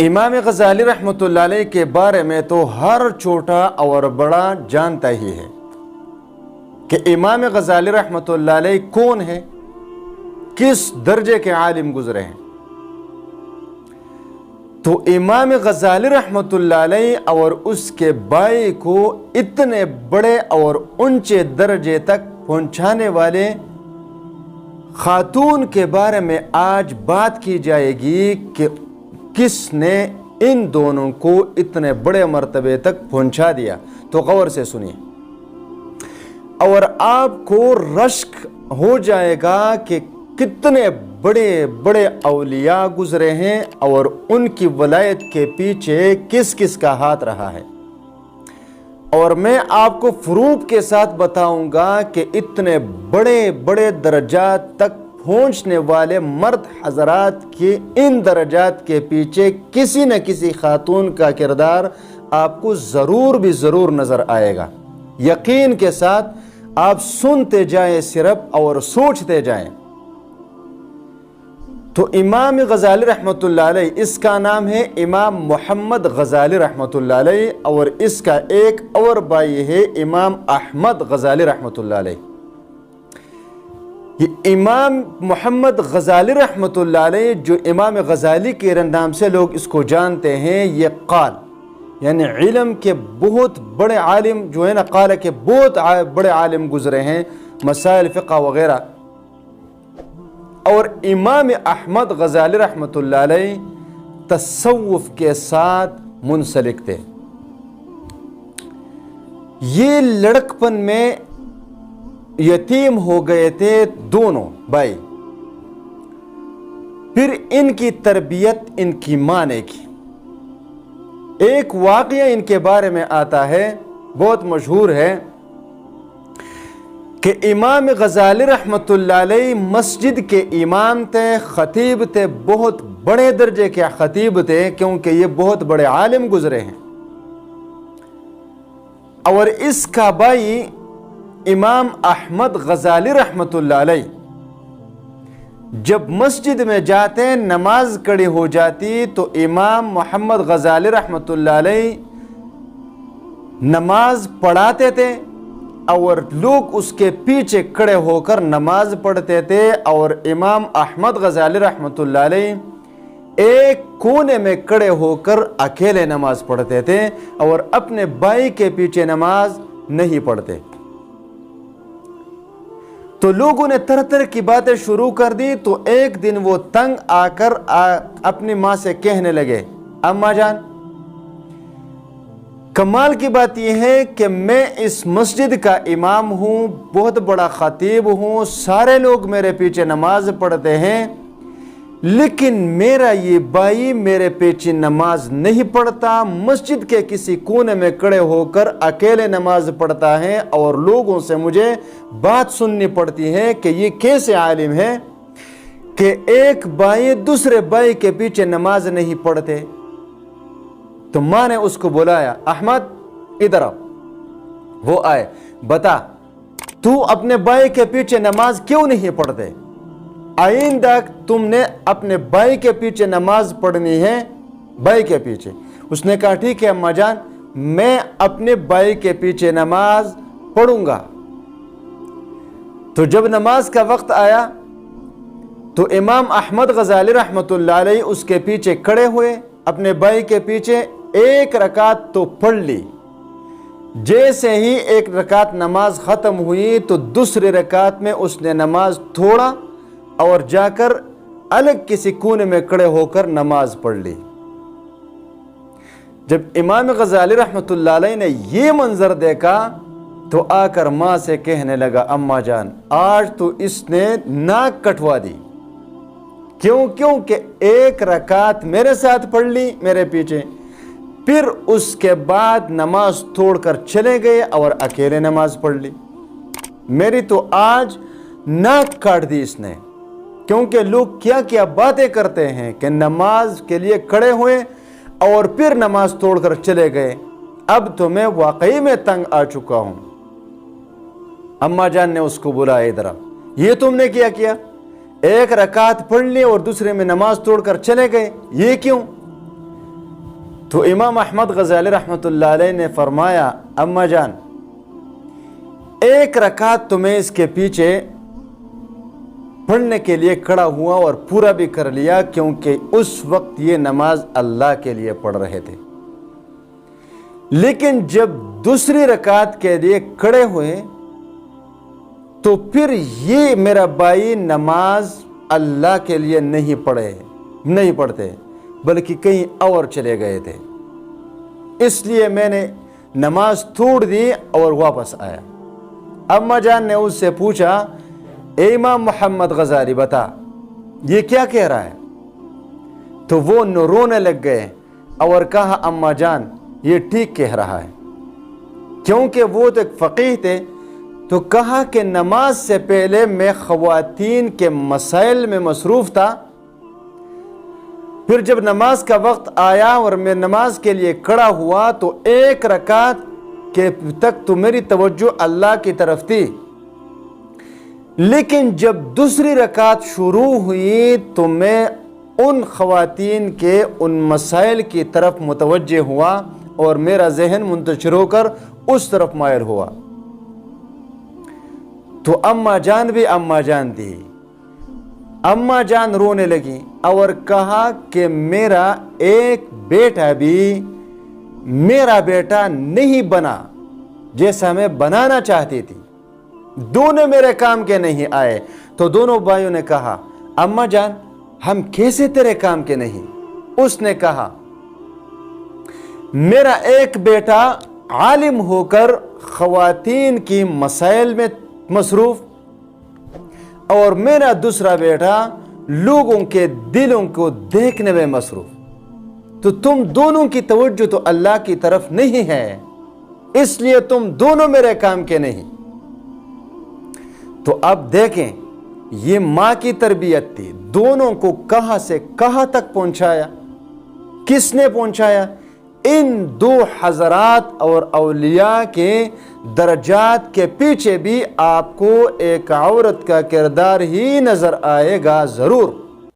امام غزالی رحمۃ اللہ علیہ کے بارے میں تو ہر چھوٹا اور بڑا جانتا ہی ہے کہ امام غزالی رحمۃ اللہ علیہ کون ہے، کس درجے کے عالم گزرے ہیں۔ تو امام غزالی رحمۃ اللہ علیہ اور اس کے بھائی کو اتنے بڑے اور اونچے درجے تک پہنچانے والے خاتون کے بارے میں آج بات کی جائے گی کہ کس نے ان دونوں کو اتنے بڑے مرتبے تک پہنچا دیا۔ تو غور سے سنیے اور آپ کو رشک ہو جائے گا کہ کتنے بڑے بڑے اولیاء گزرے ہیں اور ان کی ولایت کے پیچھے کس کس کا ہاتھ رہا ہے۔ اور میں آپ کو فروغ کے ساتھ بتاؤں گا کہ اتنے بڑے بڑے درجات تک پہنچنے والے مرد حضرات کے ان درجات کے پیچھے کسی نہ کسی خاتون کا کردار آپ کو ضرور بھی ضرور نظر آئے گا۔ یقین کے ساتھ آپ سنتے جائیں صرف اور سوچتے جائیں۔ تو امام غزالی رحمۃ اللہ علیہ، اس کا نام ہے امام محمد غزالی رحمۃ اللہ علیہ، اور اس کا ایک اور بھائی ہے امام احمد غزالی رحمۃ اللہ علیہ۔ یہ امام محمد غزالی رحمۃ اللہ علیہ جو امام غزالی کے نام سے لوگ اس کو جانتے ہیں، یہ قال یعنی علم کے بہت بڑے عالم جو ہے نا، قال کے بہت بڑے عالم گزرے ہیں، مسائل فقہ وغیرہ۔ اور امام احمد غزالی رحمۃ اللہ علیہ تصوف کے ساتھ منسلک تھے۔ یہ لڑکپن میں یتیم ہو گئے تھے دونوں بھائی، پھر ان کی تربیت ان کی ماں نے کی۔ ایک واقعہ ان کے بارے میں آتا ہے، بہت مشہور ہے، کہ امام غزالی رحمۃ اللہ علیہ مسجد کے امام تھے، خطیب تھے، بہت بڑے درجے کے خطیب تھے، کیونکہ یہ بہت بڑے عالم گزرے ہیں۔ اور اس کا بھائی امام احمد غزالی رحمۃ اللہ علیہ جب مسجد میں جاتے نماز کھڑی ہو جاتی تو امام محمد غزالی رحمۃ اللہ علیہ نماز پڑھاتے تھے اور لوگ اس کے پیچھے کھڑے ہو کر نماز پڑھتے تھے، اور امام احمد غزالی رحمۃ اللہ علیہ ایک کونے میں کھڑے ہو کر اکیلے نماز پڑھتے تھے اور اپنے بھائی کے پیچھے نماز نہیں پڑھتے۔ تو لوگوں نے طرح طرح کی باتیں شروع کر دی، تو ایک دن وہ تنگ آ کر اپنی ماں سے کہنے لگے، اماں جان، کمال کی بات یہ ہے کہ میں اس مسجد کا امام ہوں، بہت بڑا خطیب ہوں، سارے لوگ میرے پیچھے نماز پڑھتے ہیں، لیکن میرا یہ بھائی میرے پیچھے نماز نہیں پڑھتا، مسجد کے کسی کونے میں کھڑے ہو کر اکیلے نماز پڑھتا ہے، اور لوگوں سے مجھے بات سننی پڑتی ہے کہ یہ کیسے عالم ہے کہ ایک بھائی دوسرے بھائی کے پیچھے نماز نہیں پڑھتے۔ تو ماں نے اس کو بلایا، احمد ادھر آؤ۔ وہ آئے، بتا تو اپنے بھائی کے پیچھے نماز کیوں نہیں پڑھتے؟ آئندہ تم نے اپنے بھائی کے پیچھے نماز پڑھنی ہے، بھائی کے پیچھے۔ اس نے کہا ٹھیک ہے اماں جان، میں اپنے بھائی کے پیچھے نماز پڑھوں گا۔ تو جب نماز کا وقت آیا تو امام احمد غزالی رحمۃ اللہ علیہ اس کے پیچھے کھڑے ہوئے، اپنے بھائی کے پیچھے ایک رکعت تو پڑھ لی۔ جیسے ہی ایک رکعت نماز ختم ہوئی تو دوسری رکعت میں اس نے نماز توڑا اور جا کر الگ کسی کونے میں کھڑے ہو کر نماز پڑھ لی۔ جب امام غزالی رحمۃ اللہ علیہ نے یہ منظر دیکھا تو آ کر ماں سے کہنے لگا، اماں جان، آج تو اس نے ناک کٹوا دی۔ کیونکہ ایک رکعت میرے ساتھ پڑھ لی میرے پیچھے، پھر اس کے بعد نماز توڑ کر چلے گئے اور اکیلے نماز پڑھ لی۔ میری تو آج ناک کاٹ دی اس نے، کیونکہ لوگ کیا کیا باتیں کرتے ہیں کہ نماز کے لیے کھڑے ہوئے اور پھر نماز توڑ کر چلے گئے۔ اب تو میں واقعی میں تنگ آ چکا ہوں۔ اماں جان نے اس کو بلایا، ادھر یہ تم نے کیا ایک رکعت پڑھ لی اور دوسرے میں نماز توڑ کر چلے گئے، یہ کیوں؟ تو امام احمد غزالی رحمۃ اللہ علیہ نے فرمایا اماں جان ایک رکعت تو میں اس کے پیچھے پڑھنے کے لیے کھڑا ہوا اور پورا بھی کر لیا، کیونکہ اس وقت یہ نماز اللہ کے لیے پڑھ رہے تھے۔ لیکن جب دوسری رکعت کے لیے کھڑے ہوئے تو پھر یہ میرا بھائی نماز اللہ کے لیے نہیں پڑھتے بلکہ کہیں اور چلے گئے تھے، اس لیے میں نے نماز توڑ دی اور واپس آیا۔ اماں جان نے اس سے پوچھا اے امام محمد غزالی بتا یہ کیا کہہ رہا ہے؟ تو وہ رونے لگ گئے اور کہا اماں جان یہ ٹھیک کہہ رہا ہے، کیونکہ وہ تو ایک فقیہ تھے۔ تو کہا کہ نماز سے پہلے میں خواتین کے مسائل میں مصروف تھا، پھر جب نماز کا وقت آیا اور میں نماز کے لیے کھڑا ہوا تو ایک رکعت کے تک تو میری توجہ اللہ کی طرف تھی، لیکن جب دوسری رکعت شروع ہوئی تو میں ان خواتین کے ان مسائل کی طرف متوجہ ہوا اور میرا ذہن منتشر ہو کر اس طرف مائل ہوا۔ تو اماں جان بھی اماں جان تھی، اماں جان رونے لگی اور کہا کہ میرا ایک بیٹا بھی میرا بیٹا نہیں بنا جیسا میں بنانا چاہتی تھی، دونوں میرے کام کے نہیں آئے۔ تو دونوں بھائیوں نے کہا اماں جان ہم کیسے تیرے کام کے نہیں؟ اس نے کہا میرا ایک بیٹا عالم ہو کر خواتین کی مسائل میں مصروف اور میرا دوسرا بیٹا لوگوں کے دلوں کو دیکھنے میں مصروف، تو تم دونوں کی توجہ تو اللہ کی طرف نہیں ہے، اس لیے تم دونوں میرے کام کے نہیں۔ تو اب دیکھیں یہ ماں کی تربیت تھی، دونوں کو کہاں سے کہاں تک پہنچایا، کس نے پہنچایا؟ ان دو حضرات اور اولیاء کے درجات کے پیچھے بھی آپ کو ایک عورت کا کردار ہی نظر آئے گا ضرور۔